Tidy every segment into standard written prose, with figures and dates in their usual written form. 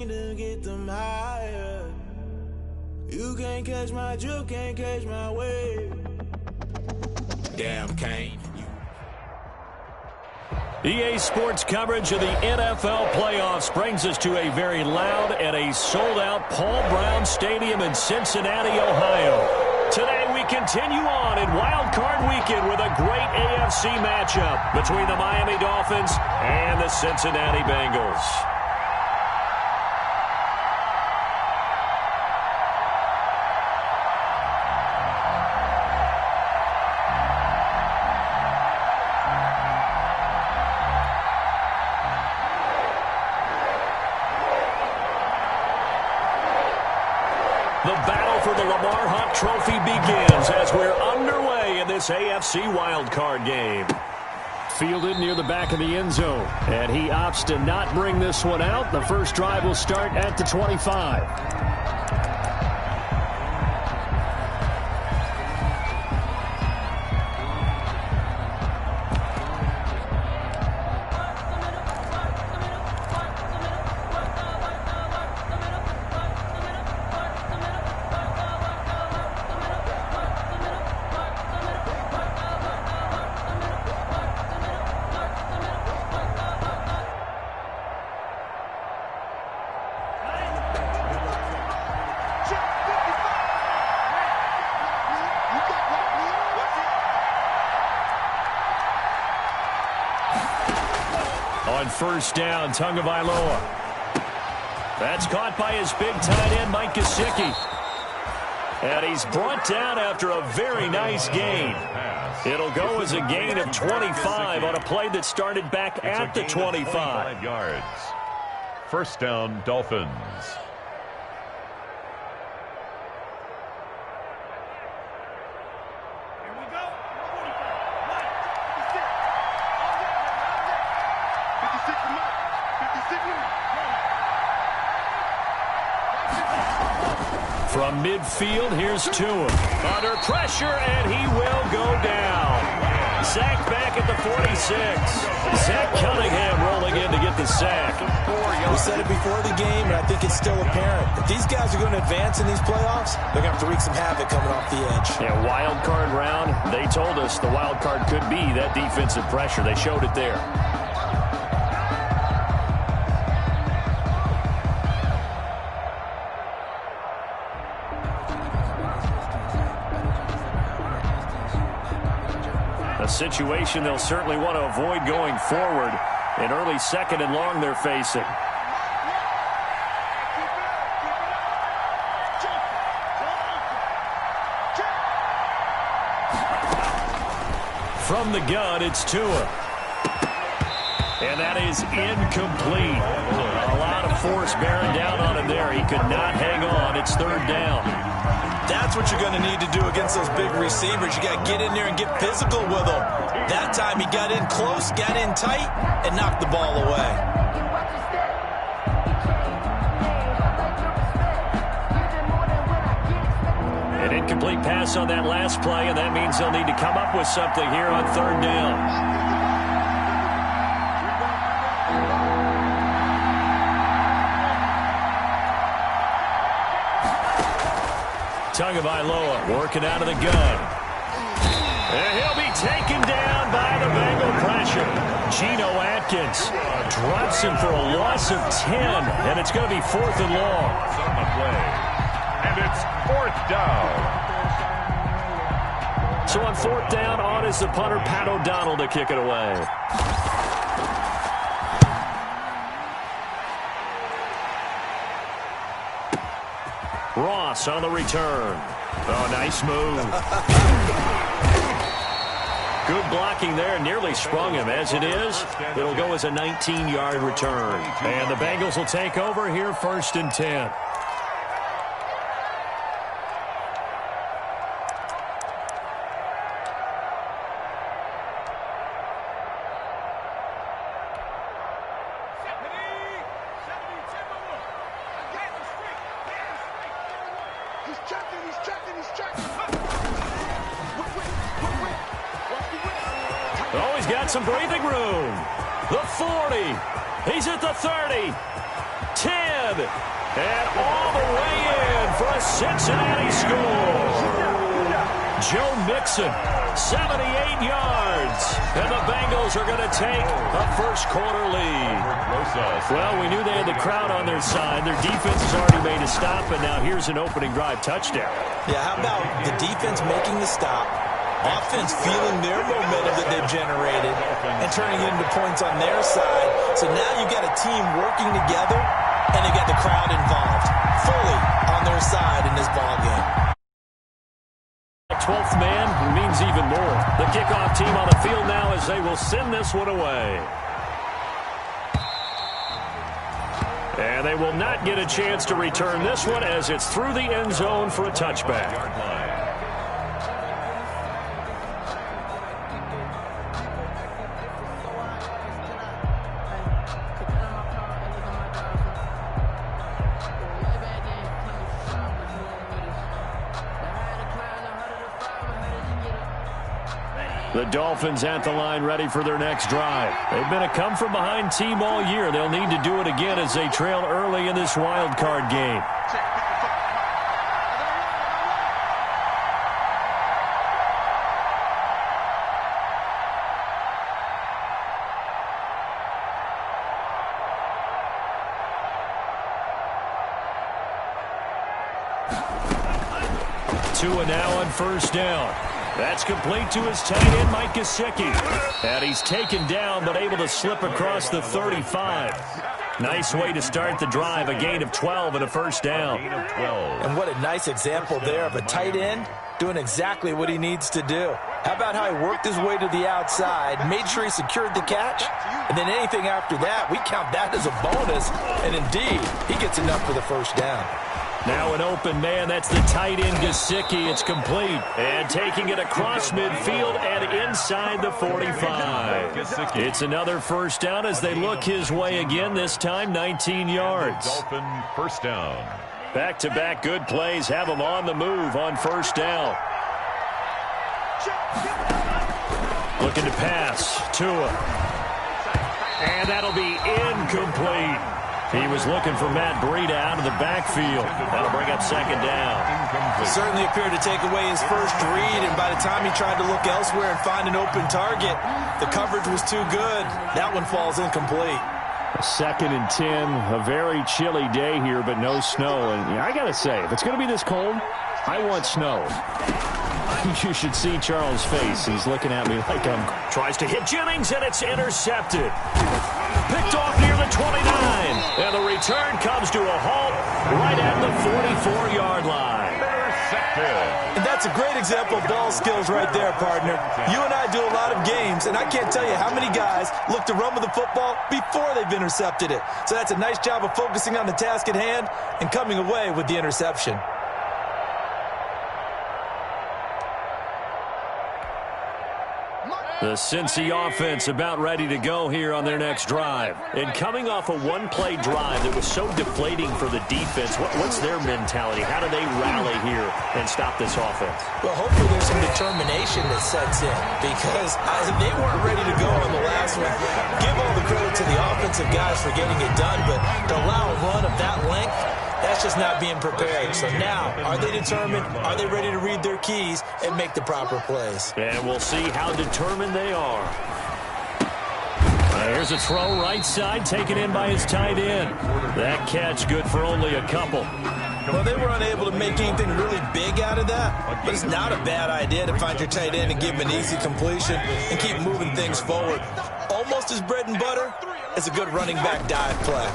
To get them higher. You can't catch my drift, can't catch my wave. Damn, Kane. EA Sports coverage of the NFL playoffs brings us to a very loud and a sold-out Paul Brown Stadium in Cincinnati, Ohio. Today we continue on in Wild Card Weekend with a great AFC matchup between the Miami Dolphins and the Cincinnati Bengals. The battle for the Lamar Hunt Trophy begins as we're underway in this AFC wildcard game. Fielded near the back of the end zone, and he opts to not bring this one out. The first drive will start at the 25. On first down, Tagovailoa. That's caught by his big tight end, Mike Gesicki. And he's brought down after a very nice gain. It'll go as a gain of 25 on a play that started back at the 25 yards. First down, Dolphins. From midfield, here's Tua. Under pressure, and he will go down. Sacked back at the 46. Zach Cunningham rolling in to get the sack. We said it before the game, and I think it's still apparent. If these guys are going to advance in these playoffs, they're going to have to wreak some havoc coming off the edge. Yeah, wild card round. They told us the wild card could be that defensive pressure. They showed it there. A situation they'll certainly want to avoid going forward. An early second and long they're facing. From the gun, it's Tua. And that is incomplete. A lot of force bearing down on him there. He could not hang on. It's third down. That's what you're going to need to do against those big receivers. You got to get in there and get physical with them. That time he got in close, got in tight, and knocked the ball away. An incomplete pass on that last play, and that means they'll need to come up with something here on third down. Tagovailoa working out of the gun. And he'll be taken down by the Bengal pressure. Geno Atkins drops him for a loss of 10, and it's going to be fourth and long. On the play. And it's fourth down. So on fourth down, on is the punter, Pat O'Donnell, to kick it away. Ross on the return. Oh, nice move. Good blocking there. Nearly sprung him. As it is, it'll go as a 19-yard return. And the Bengals will take over here first and 10. Oh, he's got some breathing room. The 40. He's at the 30. 10. good. And all the way in for a Cincinnati score. Joe Mixon, 78 yards. And the Bengals are going to take a first-quarter lead. Well, we knew they had the crowd on their side. Their defense has already made a stop, and now here's an opening drive touchdown. Yeah, how about the defense making the stop, offense feeling their momentum that they've generated, and turning it into points on their side. So now you've got a team working together, and they got the crowd involved, fully on their side in this ballgame. 12th man means even more. The kickoff team on the field now as they will send this one away. And they will not get a chance to return this one as it's through the end zone for a touchback. The Dolphins at the line ready for their next drive. They've been a come-from-behind team all year. They'll need to do it again as they trail early in this wild card game. Tua now on first down. That's complete to his tight end, Mike Gesicki. And he's taken down, but able to slip across the 35. Nice way to start the drive, a gain of 12 and a first down. And what a nice example there of a tight end doing exactly what he needs to do. How about how he worked his way to the outside, made sure he secured the catch, and then anything after that, we count that as a bonus. And indeed, he gets enough for the first down. Now an open man, that's the tight end Gesicki. It's complete. And taking it across midfield and inside the 45. It's another first down as they look his way again, this time 19 yards. Dolphin first down. Back-to-back good plays have them on the move on first down. Looking to pass. Tua. And that'll be incomplete. He was looking for Matt Breida out of the backfield. That'll bring up second down. He certainly appeared to take away his first read, and by the time he tried to look elsewhere and find an open target, the coverage was too good. That one falls incomplete. Second and 10, a very chilly day here, but no snow. And I got to say, if it's going to be this cold, I want snow. You should see Charles' face. He's looking at me like I'm... Tries to hit Jennings, and it's intercepted. Picked off near the 29. And the return comes to a halt right at the 44-yard line. And that's a great example of ball skills right there, partner. You and I do a lot of games, and I can't tell you how many guys look to run with the football before they've intercepted it. So that's a nice job of focusing on the task at hand and coming away with the interception. The Cincy offense about ready to go here on their next drive. And coming off a one-play drive that was so deflating for the defense, what's their mentality? How do they rally here and stop this offense? Well, hopefully there's some determination that sets in, because they weren't ready to go on the last one. Give all the credit to the offensive guys for getting it done, but to allow a run of that length, that's just not being prepared. So now, are they determined? Are they ready to read their keys and make the proper plays? And we'll see how determined they are. Here's a throw right side, taken in by his tight end. That catch good for only a couple. Well, they were unable to make anything really big out of that, but it's not a bad idea to find your tight end and give him an easy completion and keep moving things forward. Almost as bread and butter as a good running back dive play.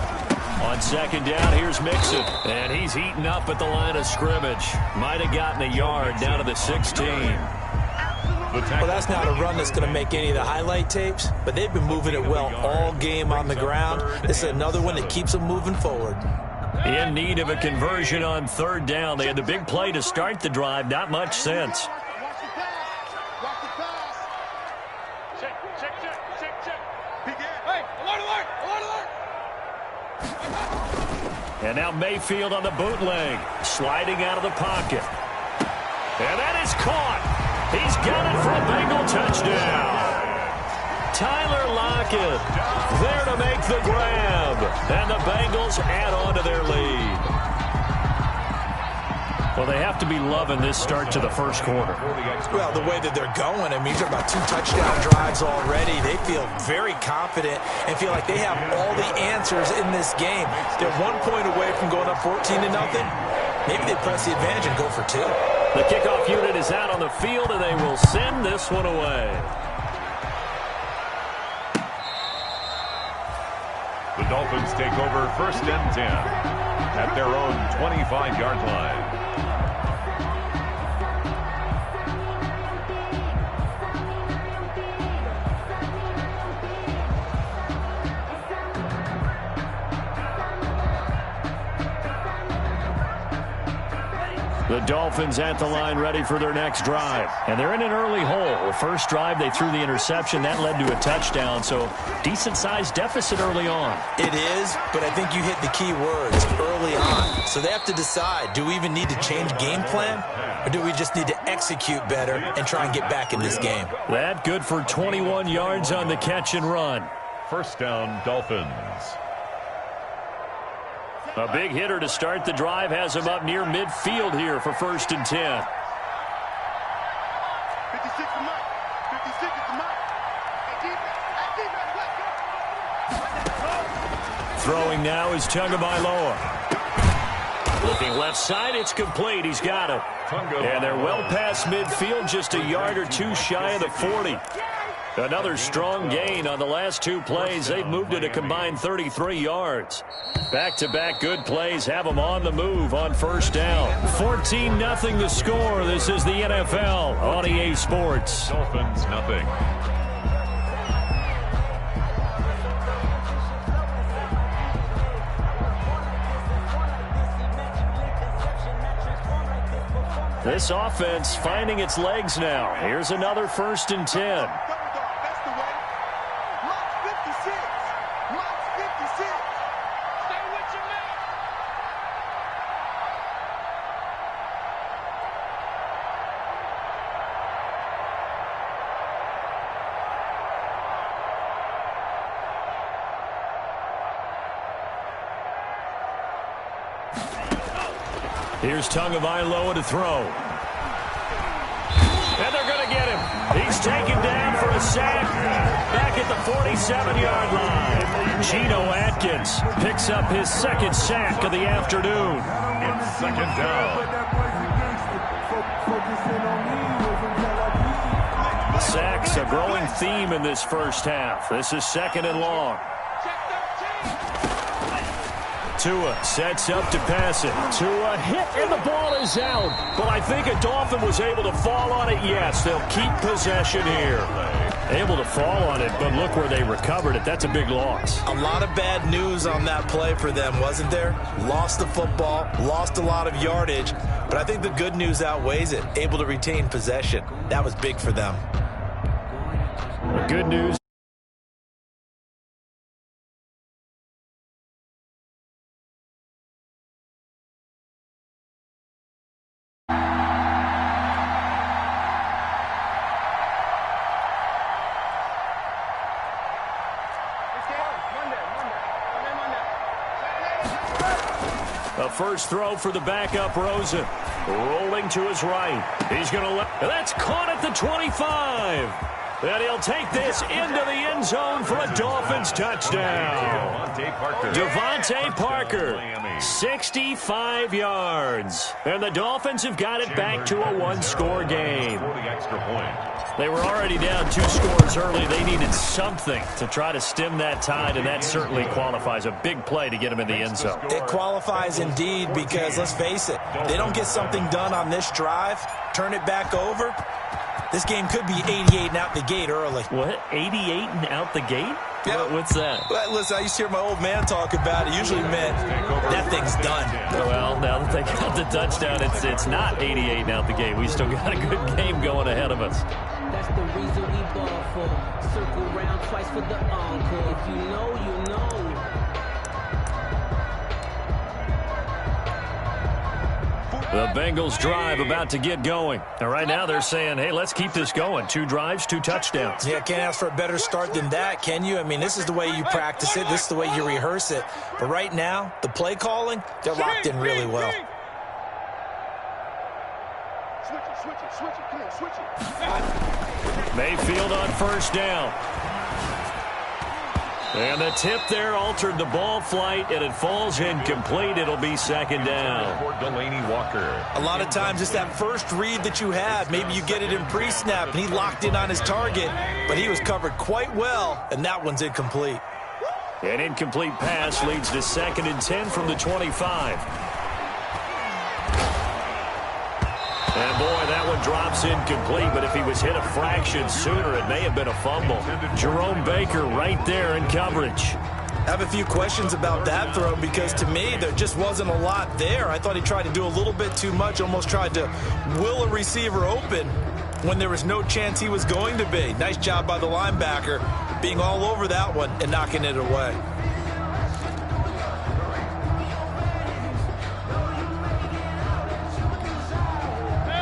On second down, here's Mixon, and he's heating up at the line of scrimmage. Might have gotten a yard down to the 16. Well, that's not a run that's going to make any of the highlight tapes, but they've been moving it well all game on the ground. This is another one that keeps them moving forward. In need of a conversion on third down. They had the big play to start the drive. Not much sense. And now Mayfield on the bootleg, sliding out of the pocket. And that is caught. He's got it for a Bengal touchdown. Tyler Lockett there to make the grab. And the Bengals add on to their lead. Well, they have to be loving this start to the first quarter. Well, the way that they're going, I mean, you're about 2 touchdown drives already. They feel very confident and feel like they have all the answers in this game. They're 1 point away from going up 14-0. Maybe they press the advantage and go for 2. The kickoff unit is out on the field, and they will send this one away. The Dolphins take over 1st and 10 at their own 25-yard line. The Dolphins at the line ready for their next drive. And they're in an early hole. The first drive, they threw the interception. That led to a touchdown, so decent-sized deficit early on. It is, but I think you hit the key words, early on. So they have to decide, do we even need to change game plan, or do we just need to execute better and try and get back in this game? That good for 21 yards on the catch and run. 1st down, Dolphins. A big hitter to start the drive has him up near midfield here for 1st and 10. 56 is Mike. 56 is Mike. Throwing now is Tagovailoa. Looking left side, it's complete. He's got it. And they're well past midfield, just a yard or 2 shy of the 40. Another strong gain on the last 2 plays. They've moved it a combined 33 yards. Back-to-back good plays have them on the move on 1st down. 14-0 the score. This is the NFL on EA Sports. Dolphins, nothing. This offense finding its legs now. Here's another 1st and 10. Here's Tagovailoa to throw. And they're going to get him. He's taken down for a sack back at the 47-yard line. Geno Atkins picks up his 2nd sack of the afternoon. It's 2nd down. Sacks a growing theme in this first half. This is 2nd and long. Tua sets up to pass it. Tua hit, and the ball is out. But I think a Dolphin was able to fall on it. Yes, they'll keep possession here. Able to fall on it, but look where they recovered it. That's a big loss. A lot of bad news on that play for them, wasn't there? Lost the football, lost a lot of yardage, but I think the good news outweighs it. Able to retain possession. That was big for them. The good news. A first throw for the backup, Rosen. Rolling to his right. He's going to let... That's caught at the 25. And he'll take this into the end zone for a Dolphins touchdown. Devontae Parker, 65 yards. And the Dolphins have got it back to a 1-score game. They were already down 2 scores early. They needed something to try to stem that tide, and that certainly qualifies. A big play to get them in the end zone. It qualifies indeed because, let's face it, they don't get something done on this drive, turn it back over, this game could be 88 and out the gate early. What? 88 and out the gate? Yeah. What's that? Well, listen, I used to hear my old man talk about it. Usually meant that thing's done. Well, now that they got the touchdown, it's not 88 and out the gate. We still got a good game going ahead of us. That's the reason we ball for. Circle round twice for the encore. If you know, you know. The Bengals drive about to get going. And right now they're saying, hey, let's keep this going. 2 drives, 2 touchdowns. Yeah, can't ask for a better start than that, can you? I mean, this is the way you practice it. This is the way you rehearse it. But right now, the play calling, they're locked in really well. Switch it. Come on, switch it. Mayfield on first down. And the tip there altered the ball flight, and it falls incomplete. It'll be second down. For Delaney Walker. A lot of times it's that first read that you have. Maybe you get it in pre-snap, and he locked in on his target, but he was covered quite well, and that one's incomplete. An incomplete pass leads to 2nd and 10 from the 25. And, boy, that one drops incomplete, but if he was hit a fraction sooner, it may have been a fumble. Jerome Baker right there in coverage. I have a few questions about that throw because, to me, there just wasn't a lot there. I thought he tried to do a little bit too much, almost tried to will a receiver open when there was no chance he was going to be. Nice job by the linebacker being all over that one and knocking it away.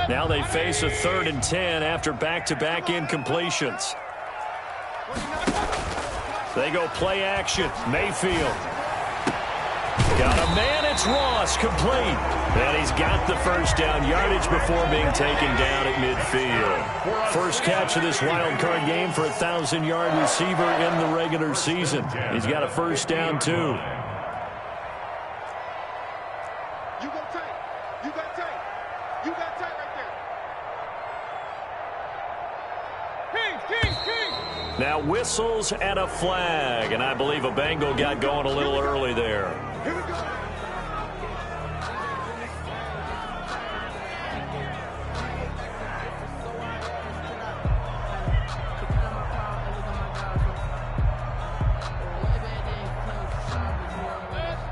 Now they face a 3rd and 10 after back-to-back incompletions. They go play action. Mayfield. Got a man. It's Ross. Complete. And he's got the first down yardage before being taken down at midfield. First catch of this wild card game for a 1,000-yard receiver in the regular season. He's got a first down, too. Now whistles and a flag, and I believe a Bengal got going a little early there. Here we go.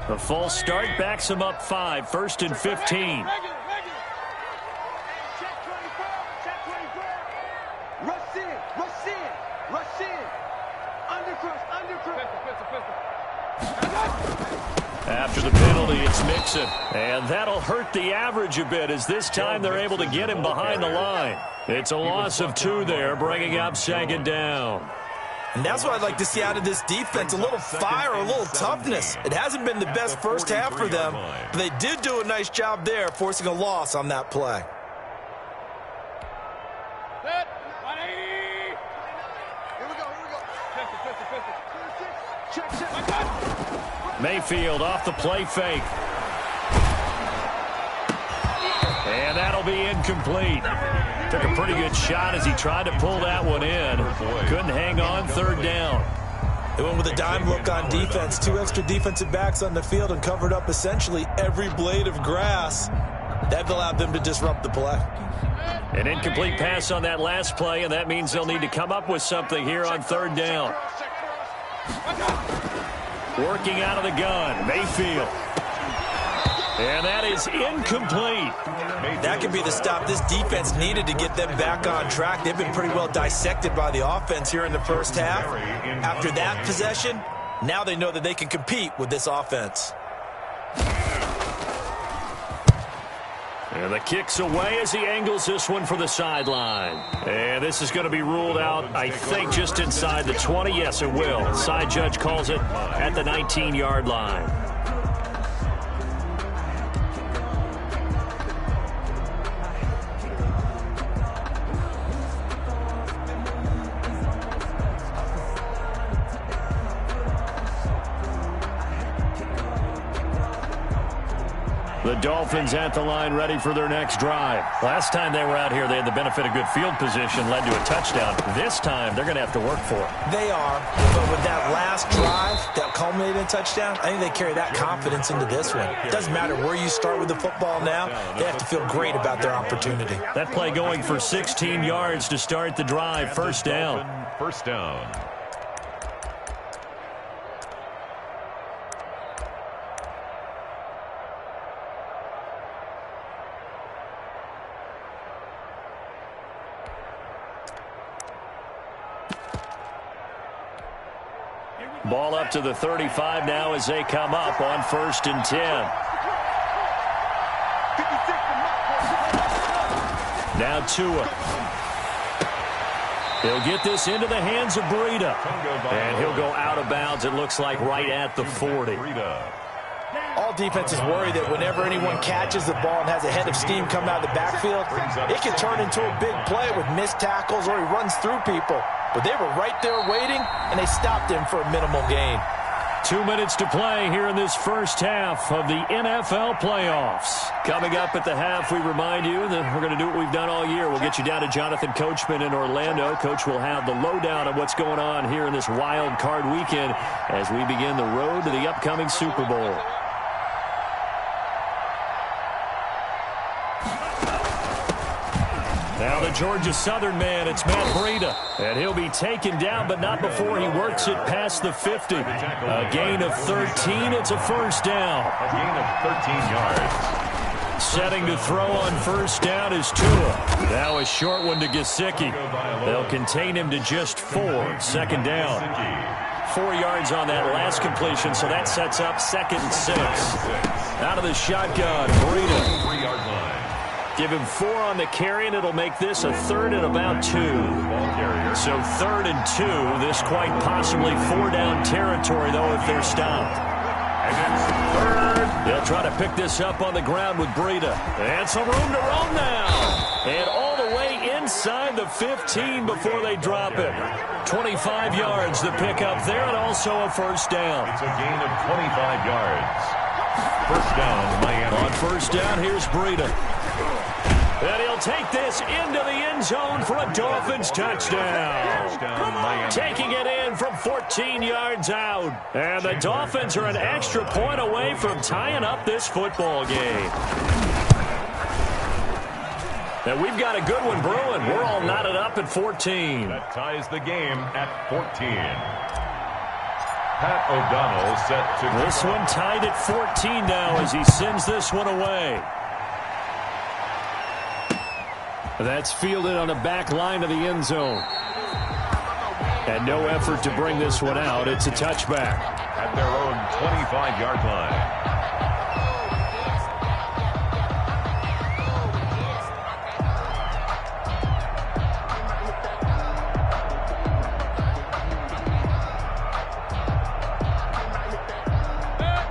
The false start backs him up 5, 1st and 15. After the penalty, it's Mixon. And that'll hurt the average a bit as this time they're able to get him behind the line. It's a loss of 2 there, bringing up 2nd down. And that's what I'd like to see out of this defense, a little fire, a little toughness. It hasn't been the best first half for them, but they did do a nice job there, forcing a loss on that play. Mayfield off the play fake. And that'll be incomplete. Took a pretty good shot as he tried to pull that one in. Couldn't hang on, 3rd down. They went with a dime look on defense. 2 extra defensive backs on the field and covered up essentially every blade of grass. That allowed them to disrupt the play. An incomplete pass on that last play, and that means they'll need to come up with something here on 3rd down. Working out of the gun, Mayfield. And that is incomplete. That could be the stop this defense needed to get them back on track. They've been pretty well dissected by the offense here in the first half. After that possession, now they know that they can compete with this offense. And the kick's away as he angles this one for the sideline. And this is going to be ruled out, I think, just inside the 20. Yes, it will. Side judge calls it at the 19-yard line. The Dolphins at the line ready for their next drive. Last time they were out here, they had the benefit of good field position, led to a touchdown. This time, they're going to have to work for it. They are, but with that last drive that culminated in a touchdown, I think they carry that confidence into this one. It doesn't matter where you start with the football now. They have to feel great about their opportunity. That play going for 16 yards to start the drive. First down. First down. Ball up to the 35 now as they come up on 1st and 10. Now Tua. He'll get this into the hands of Breida. And he'll go out of bounds, it looks like, right at the 40. All defenses worry that whenever anyone catches the ball and has a head of steam come out of the backfield, it can turn into a big play with missed tackles or he runs through people. But they were right there waiting, and they stopped him for a minimal gain. 2 minutes to play here in this first half of the NFL playoffs. Coming up at the half, we remind you that we're going to do what we've done all year. We'll get you down to Jonathan Coachman in Orlando. Coach will have the lowdown of what's going on here in this wild card weekend as we begin the road to the upcoming Super Bowl. Now the Georgia Southern man, it's Matt Breida. And he'll be taken down, but not before he works it past the 50. A gain of 13, it's a first down. A gain of 13 yards. Setting to throw on first down is Tua. Now a short one to Gesicki. They'll contain him to just 4. Second down. 4 yards on that last completion, so that sets up 2nd and 6. Out of the shotgun, Breida. 3-yard line. Give him 4 on the carry, and it'll make this a 3rd and about 2. So 3rd and 2. This quite possibly 4-down territory, though, if they're stopped. And it's 3rd. They'll try to pick this up on the ground with Breida. And some room to roam now. And all the way inside the 15 before they drop it. 25 yards to pick up there, and also a first down. It's a gain of 25 yards. First down, Miami. On first down, here's Breida. And he'll take this into the end zone for a Dolphins touchdown. Taking it in from 14 yards out. And the Dolphins are an extra point away from tying up this football game. And we've got a good one brewing. We're all knotted up at 14. That ties the game at 14. Pat O'Donnell set to... This one tied at 14 now as he sends this one away. That's fielded on the back line of the end zone. And no effort to bring this one out. It's a touchback. At their own 25-yard line.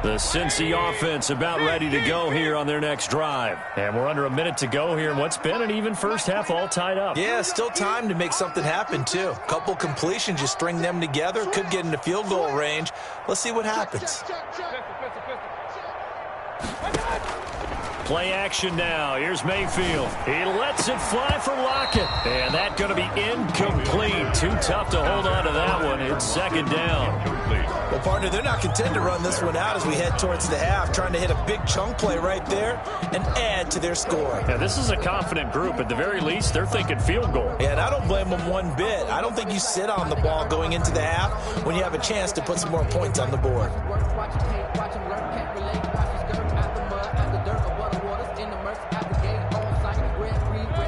The Cincy offense about ready to go here on their next drive. And we're under a minute to go here in what's been an even first half, all tied up. Yeah, still time to make something happen, too. A couple completions, you string them together, could get into field goal range. Let's see what happens. Play action now. Here's Mayfield. He lets it fly for Lockett. And that's going to be incomplete. Too tough to hold on to that one. It's second down. Well, partner, they're not content to run this one out as we head towards the half, trying to hit a big chunk play right there and add to their score. Yeah, this is a confident group. At the very least, they're thinking field goal. Yeah, and I don't blame them one bit. I don't think you sit on the ball going into the half when you have a chance to put some more points on the board.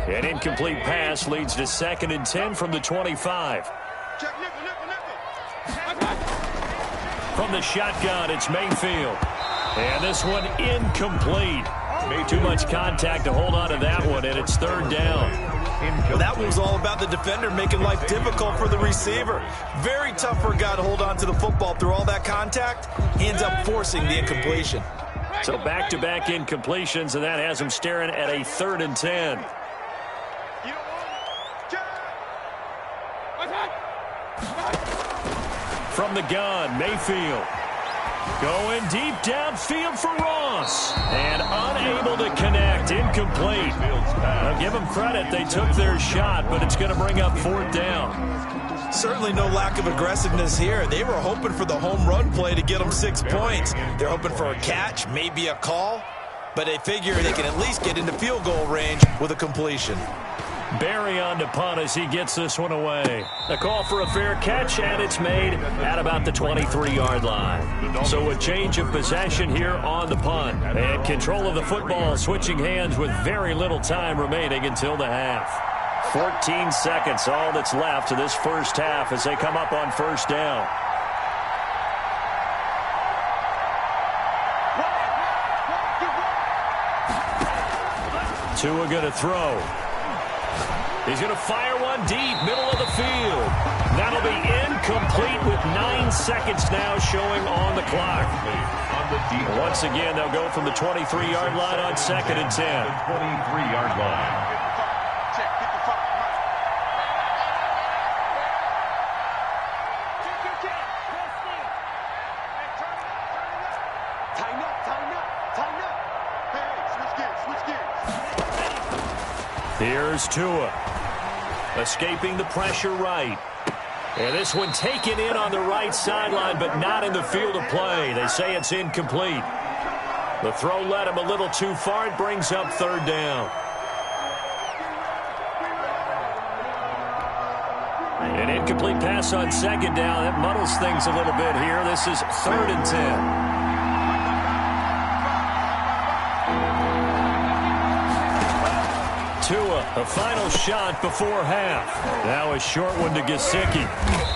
An incomplete pass leads to 2nd and 10 from the 25. From the shotgun, it's Mayfield. And this one incomplete. Too much contact to hold on to that one, and it's 3rd down. Well, that one was all about the defender making life difficult for the receiver. Very tough for a guy to hold on to the football through all that contact. He ends up forcing the incompletion. So back-to-back incompletions, and that has him staring at a 3rd and 10. From the gun, Mayfield. Going deep downfield for Ross. And unable to connect. Incomplete. Now give them credit. They took their shot, but it's going to bring up 4th down. Certainly no lack of aggressiveness here. They were hoping for the home run play to get them 6 points. They're hoping for a catch, maybe a call. But they figure they can at least get into field goal range with a completion. Barry on to punt as he gets this one away. A call for a fair catch, and it's made at about the 23-yard line. So a change of possession here on the punt. And control of the football switching hands with very little time remaining until the half. 14 seconds, all that's left of this first half as they come up on first down. Tua going to throw. He's going to fire one deep, middle of the field. That'll be incomplete with 9 seconds now showing on the clock. Once again, they'll go from the 23-yard line on 2nd and 10. 23-yard line. Here's Tua, escaping the pressure right. And this one taken in on the right sideline, but not in the field of play. They say it's incomplete. The throw led him a little too far. It brings up 3rd down. An incomplete pass on 2nd down. That muddles things a little bit here. This is 3rd and 10. Tua, a final shot before half. Now a short one to Gesicki.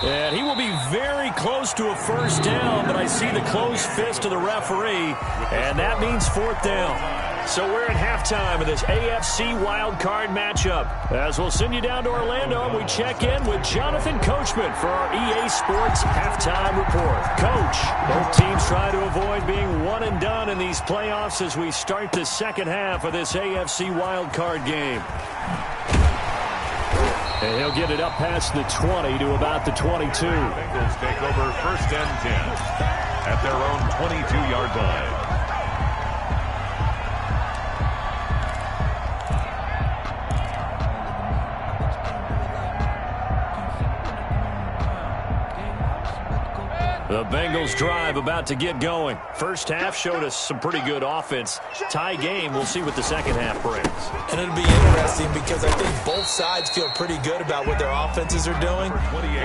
And he will be very close to a 1st down, but I see the closed fist of the referee, and that means 4th down. So we're at halftime of this AFC wildcard matchup. As we'll send you down to Orlando, and we check in with Jonathan Coachman for our EA Sports Halftime Report. Coach, both teams try to avoid being one and done in these playoffs as we start the second half of this AFC wildcard game. And he'll get it up past the 20 to about the 22. Bengals take over 1st and 10 at their own 22-yard line. The Bengals drive about to get going. First half showed us some pretty good offense. Tie game, we'll see what the second half brings. And it'll be interesting because I think both sides feel pretty good about what their offenses are doing.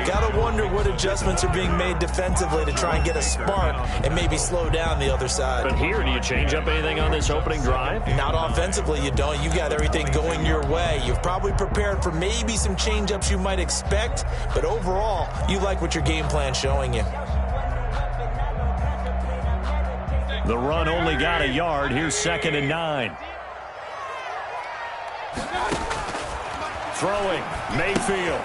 Gotta wonder what adjustments are being made defensively to try and get a spark and maybe slow down the other side. But here, do you change up anything on this opening drive? Not offensively, you don't. You got everything going your way. You've probably prepared for maybe some change-ups you might expect, but overall, you like what your game plan's showing you. The run only got a yard. Here's 2nd and 9. Throwing, Mayfield.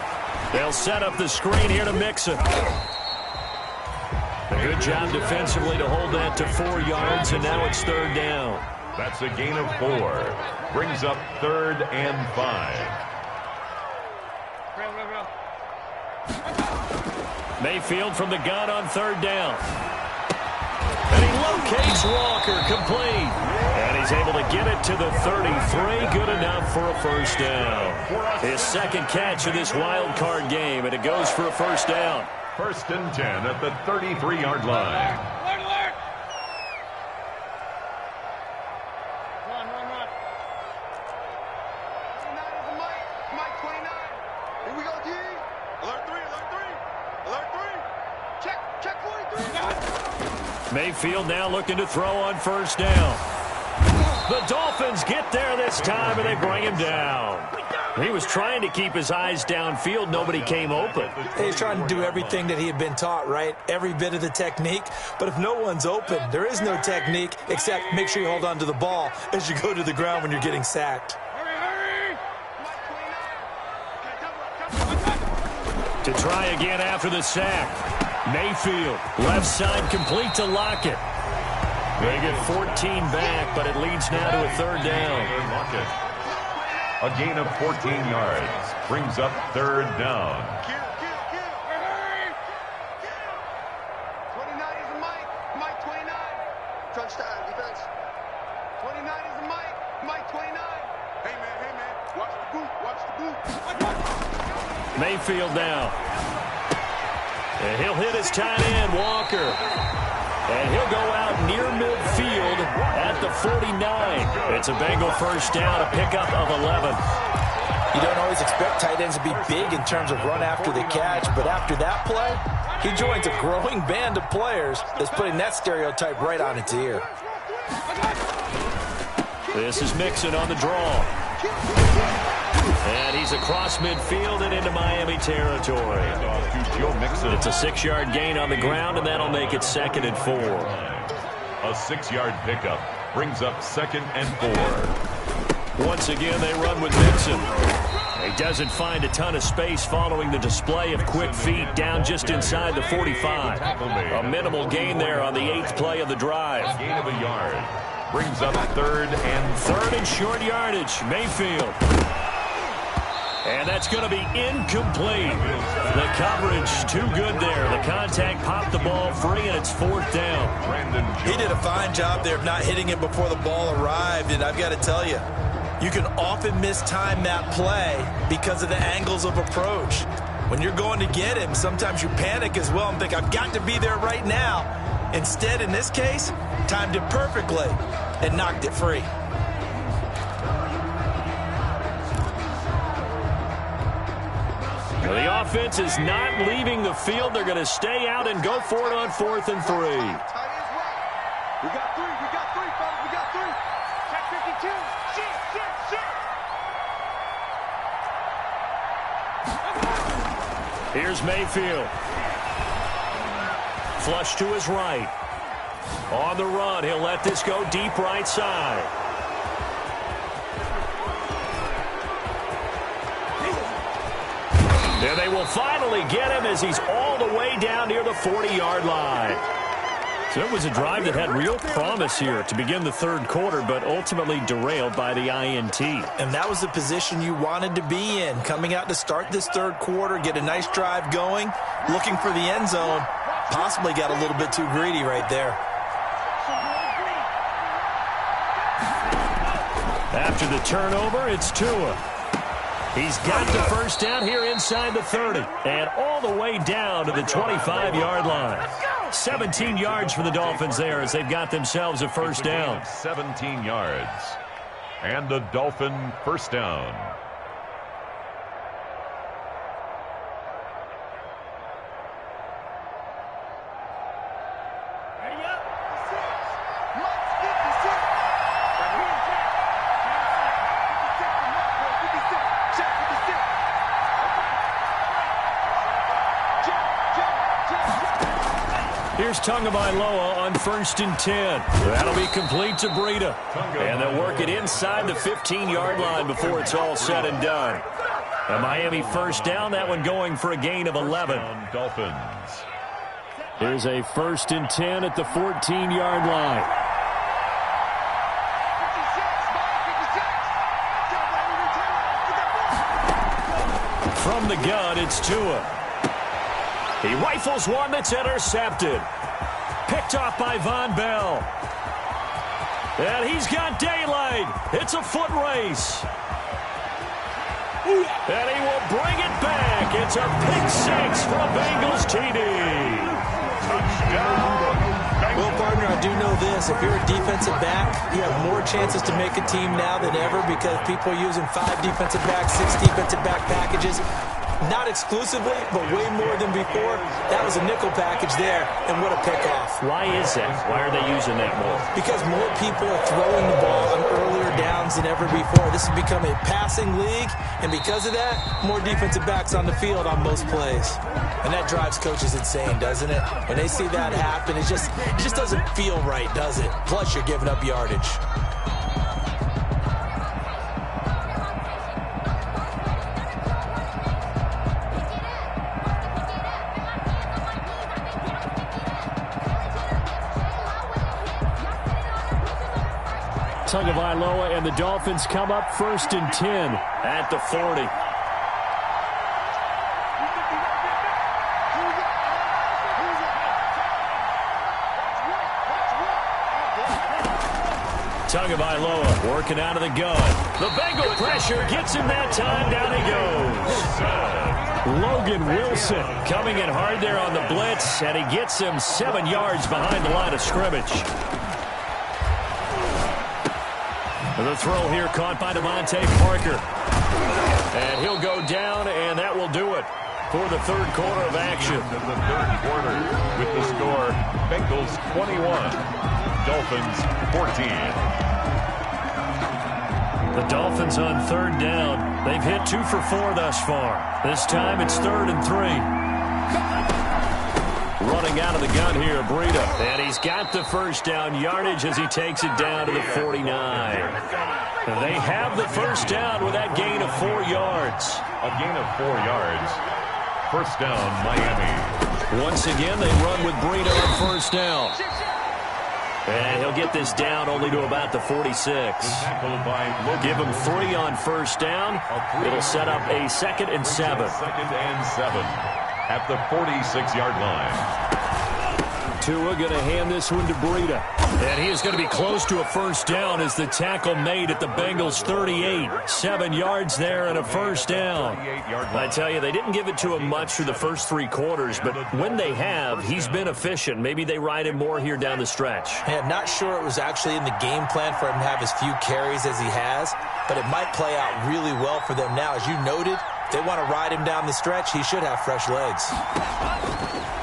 They'll set up the screen here to Mixon. A good job defensively to hold that to 4 yards, and now it's 3rd down. That's a gain of 4. Brings up 3rd and 5. Mayfield from the gun on 3rd down. And he locates Walker, complete. And he's able to get it to the 33. Good enough for a 1st down. His 2nd catch of this wild card game, and it goes for a 1st down. 1st and 10 at the 33-yard line. Alert! Run. 29 is the Mike 29. Here we go, G. Alert 3. Check 43. Mayfield now looking to throw on 1st down. The Dolphins get there this time, and they bring him down. He was trying to keep his eyes downfield. Nobody came open. He's trying to do everything that he had been taught, right? Every bit of the technique. But if no one's open, there is no technique except make sure you hold on to the ball as you go to the ground when you're getting sacked. Hurry! To try again after the sack. Mayfield, left side complete to Lockett. They get 14 back, but it leads now to a 3rd down. A gain of 14 yards. Brings up 3rd down. Kill. 29 is the Mike 29. Touchdown, defense. 29 is the Mike 29. Hey, man. Watch the boot. Mayfield now. And he'll hit his tight end, Walker. And he'll go out near midfield at the 49. It's a Bengal 1st down, a pickup of 11. You don't always expect tight ends to be big in terms of run after the catch, but after that play, he joins a growing band of players that's putting that stereotype right on its ear. This is Mixon on the draw. And he's across midfield and into Miami territory. It's a 6-yard gain on the ground, and that'll make it 2nd and 4. A 6-yard pickup brings up 2nd and 4. Once again, they run with Mixon. He doesn't find a ton of space following the display of quick feet down just inside the 45. A minimal gain there on the 8th play of the drive. Gain of a yard. Brings up third and short yardage. Mayfield. And that's going to be incomplete. The coverage too good there. The contact popped the ball free, and it's 4th down. He did a fine job there of not hitting it before the ball arrived, and I've got to tell you, you can often mistime that play because of the angles of approach. When you're going to get him, sometimes you panic as well and think, I've got to be there right now. Instead, in this case, timed it perfectly and knocked it free. Well, the offense is not leaving the field. They're going to stay out and go for it on 4th and 3. We got three, fellas, we got three. Check 52. Shit. Here's Mayfield. Flush to his right. On the run, he'll let this go deep right side. And they will finally get him as he's all the way down near the 40-yard line. So it was a drive that had real promise here to begin the 3rd quarter, but ultimately derailed by the INT. And that was the position you wanted to be in, coming out to start this 3rd quarter, get a nice drive going, looking for the end zone. Possibly got a little bit too greedy right there. After the turnover, it's Tua. He's got the first down here inside the 30 and all the way down to the 25-yard line. 17 yards for the Dolphins there as they've got themselves a first down. 17 yards. And the Dolphin first down. Here's Tagovailoa on 1st and 10. That'll be complete to Breida. And they'll work it inside the 15-yard line before it's all said and done. A Miami first down, that one going for a gain of 11. Dolphins. Here's a 1st and 10 at the 14-yard line. From the gun, it's Tua. He rifles one that's intercepted. Picked off by Von Bell. And he's got daylight. It's a foot race. And he will bring it back. It's a pick six for a Bengals TD. Well, partner, I do know this. If you're a defensive back, you have more chances to make a team now than ever because people are using 5 defensive backs, 6 defensive back packages. Not exclusively, but way more than before. That was a nickel package there, and what a pickoff. Why is that? Why are they using that more? Because more people are throwing the ball on earlier downs than ever before. This has become a passing league, and because of that, more defensive backs on the field on most plays. And that drives coaches insane, doesn't it? When they see that happen, it just doesn't feel right, does it? Plus, you're giving up yardage. Tagovailoa and the Dolphins come up 1st and 10 at the 40. Tagovailoa working out of the gun. The Bengal pressure gets him that time. Down he goes. Logan Wilson coming in hard there on the blitz, and he gets him 7 yards behind the line of scrimmage. The throw here caught by Devontae Parker. And he'll go down, and that will do it for the 3rd quarter of action. The 3rd quarter with the score, Bengals 21, Dolphins 14. The Dolphins on 3rd down. They've hit 2 for 4 thus far. This time it's 3rd and 3. Running out of the gun here, Breida. And he's got the first down yardage as he takes it down to the 49. They have the first down with that gain of 4 yards. A gain of 4 yards. First down, Miami. Once again, they run with Breida on first down. And he'll get this down only to about the 46. Give him 3 on first down. It'll set up a 2nd and 7. 2nd and 7 at the 46-yard line. Tua going to hand this one to Breida. And he is going to be close to a first down as the tackle made at the Bengals 38. 7 yards there and a first down. I tell you, they didn't give it to him much through the first 3 quarters, but when they have, he's been efficient. Maybe they ride him more here down the stretch. Yeah, I'm not sure it was actually in the game plan for him to have as few carries as he has, but it might play out really well for them now. As you noted, if they want to ride him down the stretch, he should have fresh legs.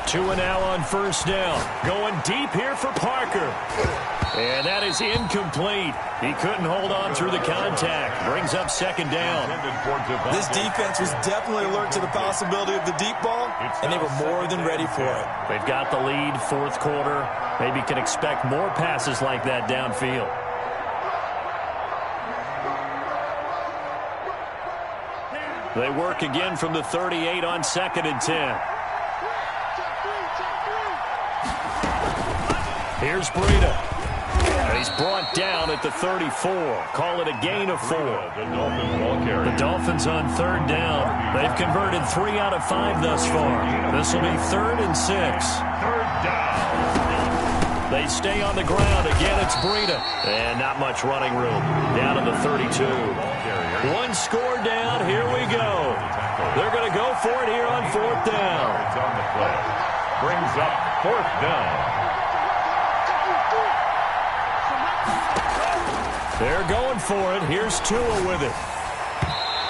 Tua now on first down. Going deep here for Parker. And that is incomplete. He couldn't hold on through the contact. Brings up 2nd down. This defense was definitely alert to the possibility of the deep ball, and they were more than ready for it. They've got the lead, 4th quarter. Maybe can expect more passes like that downfield. They work again from the 38 on 2nd and 10. Here's Breida. And he's brought down at the 34. Call it a gain of 4. The Dolphins on 3rd down. They've converted 3 out of 5 thus far. This will be 3rd and 6. 3rd down. They stay on the ground. Again, it's Breida. And not much running room. Down to the 32. 1 score down. Here we go. They're going to go for it here on 4th down. It's on the play. Brings up 4th down. They're going for it. Here's Tua with it.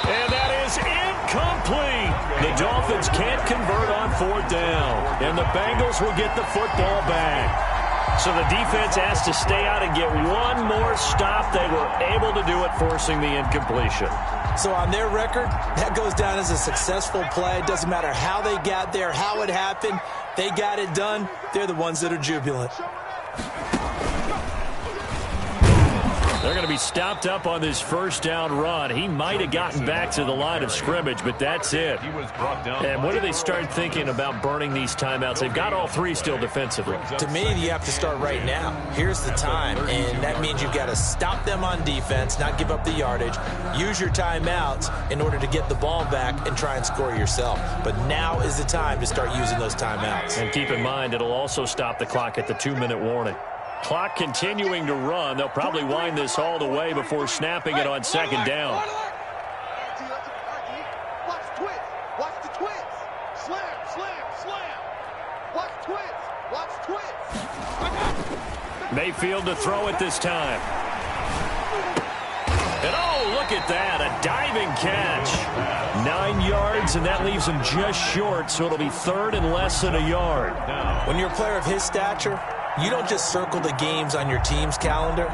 And that is incomplete. The Dolphins can't convert on 4th down. And the Bengals will get the football back. So the defense has to stay out and get one more stop. They were able to do it, forcing the incompletion. So on their record, that goes down as a successful play. It doesn't matter how they got there, how it happened. They got it done. They're the ones that are jubilant. They're going to be stopped up on this first down run. He might have gotten back to the line of scrimmage, but that's it. And when do they start thinking about burning these timeouts? They've got all 3 still defensively. To me, you have to start right now. Here's the time, and that means you've got to stop them on defense, not give up the yardage, use your timeouts in order to get the ball back and try and score yourself. But now is the time to start using those timeouts. And keep in mind, it'll also stop the clock at the 2-minute warning. Clock continuing to run. They'll probably wind this all the way before snapping it on 2nd down. Watch twist. Watch the twist. Slam, slam, slam. Watch twist. Watch twist. Mayfield to throw it this time. And oh, look at that. A diving catch. 9 yards, and that leaves him just short, so it'll be 3rd and less than a yard. When you're a player of his stature, you don't just circle the games on your team's calendar.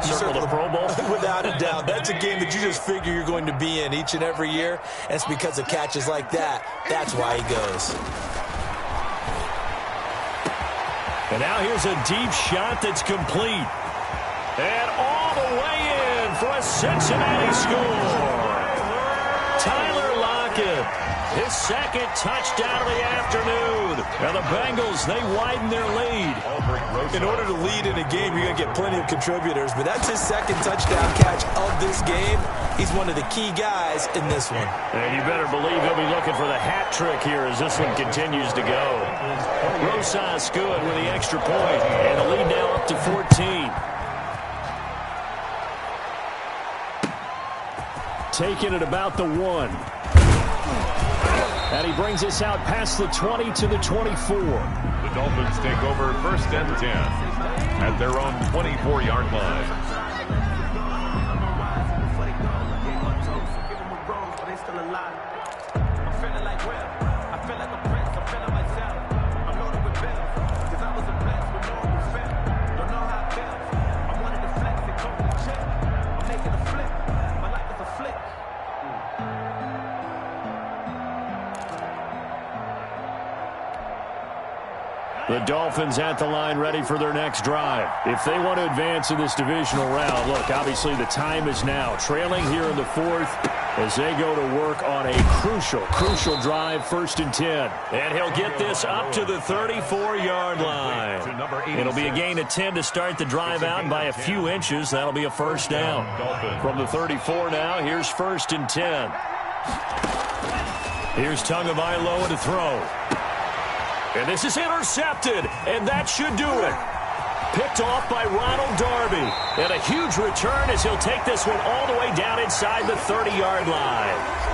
You circle the Pro Bowl? Without a doubt. That's a game that you just figure you're going to be in each and every year. And it's because of catches like that. That's why he goes. And now here's a deep shot that's complete. And all the way in for a Cincinnati score. Tyler Lockett. His 2nd touchdown of the afternoon. Now the Bengals, they widen their lead. In order to lead in a game, you're going to get plenty of contributors, but that's his 2nd touchdown catch of this game. He's one of the key guys in this one. And you better believe he'll be looking for the hat trick here as this one continues to go. Rosas good with the extra point, and the lead now up to 14. Taking it about the 1. And he brings us out past the 20 to the 24. The Dolphins take over 1st and 10 at their own 24-yard line. The Dolphins at the line ready for their next drive. If they want to advance in this divisional round, look, obviously the time is now. Trailing here in the fourth as they go to work on a crucial drive, 1st and 10. And he'll get this up to the 34-yard line. It'll be a gain of 10 to start the drive out by a few inches. That'll be a first down. From the 34 now, here's 1st and 10. Here's Tagovailoa to throw. And this is intercepted, and that should do it. Picked off by Ronald Darby. And a huge return as he'll take this one all the way down inside the 30-yard line.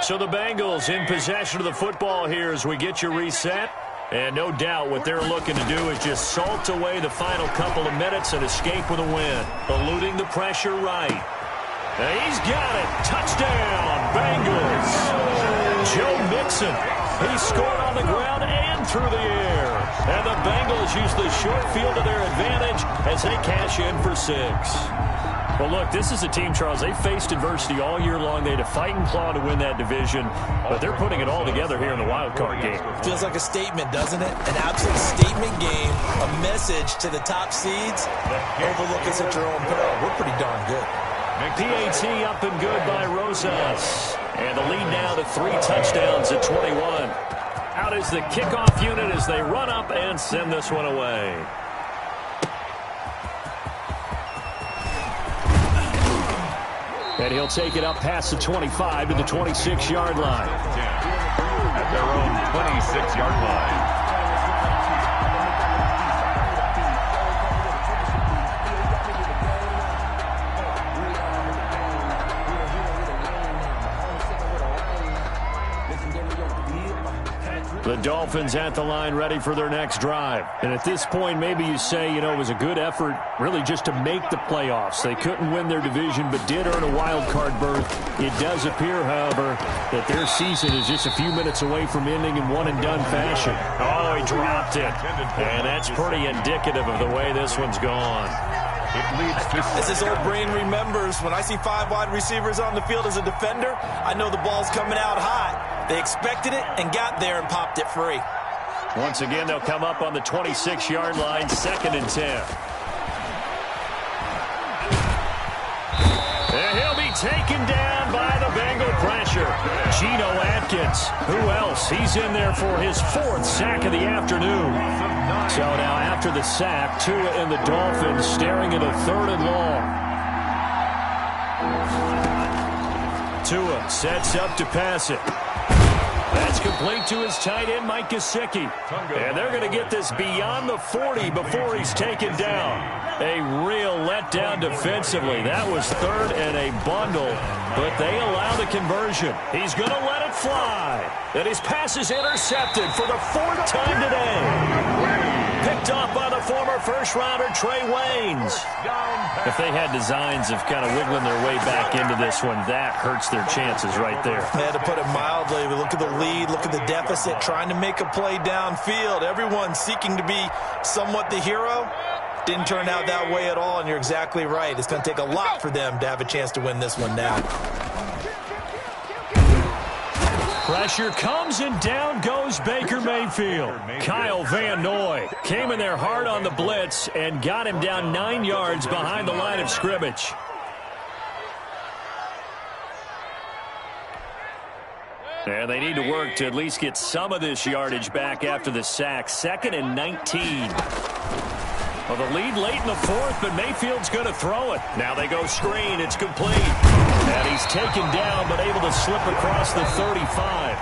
So the Bengals in possession of the football here as we get you reset. And no doubt what they're looking to do is just salt away the final couple of minutes and escape with a win. Eluding the pressure right. And he's got it. Touchdown, Bengals. Joe Mixon. He scored on the ground and through the air. And the Bengals use the short field to their advantage as they cash in for 6. Well, look, this is a team, Charles, they faced adversity all year long. They had to fight and claw to win that division, but they're putting it all together here in the wild card game. Feels like a statement, doesn't it? An absolute statement game, a message to the top seeds. Overlook us at your own peril. We're pretty darn good. PAT up and good by Rosas. And the lead now to 3 touchdowns at 21. Out is the kickoff unit as they run up and send this one away. And he'll take it up past the 25 to the 26-yard line. At their own 26-yard line. The Dolphins at the line ready for their next drive. And at this point, maybe you say, you know, it was a good effort really just to make the playoffs. They couldn't win their division but did earn a wild card berth. It does appear, however, that their season is just a few minutes away from ending in one-and-done fashion. Oh, he dropped it. And that's pretty indicative of the way this one's gone. As his old brain remembers, when I see 5 wide receivers on the field as a defender, I know the ball's coming out hot. They expected it and got there and popped it free. Once again, they'll come up on the 26-yard line, 2nd and 10. And he'll be taken down by the Bengal pressure. Geno Atkins, who else? He's in there for his 4th sack of the afternoon. So now after the sack, Tua and the Dolphins staring at a 3rd and long. Tua sets up to pass it. That's complete to his tight end, Mike Gesicki. And they're going to get this beyond the 40 before he's taken down. A real letdown defensively. That was 3rd and a bundle, but they allow the conversion. He's going to let it fly. And his pass is intercepted for the 4th time today. Picked off by the former first-rounder Trey Waynes. If they had designs of kind of wiggling their way back into this one, that hurts their chances right there. Yeah, to put it mildly, look at the lead, look at the deficit, trying to make a play downfield. Everyone seeking to be somewhat the hero. Didn't turn out that way at all, and you're exactly right. It's going to take a lot for them to have a chance to win this one now. Pressure comes, and down goes Baker Mayfield. Kyle Van Noy came in there hard on the blitz and got him down 9 yards behind the line of scrimmage. And they need to work to at least get some of this yardage back after the sack. 2nd and 19. Well, the lead late in the 4th, but Mayfield's going to throw it. Now they go screen. It's complete. And he's taken down, but able to slip across the 35.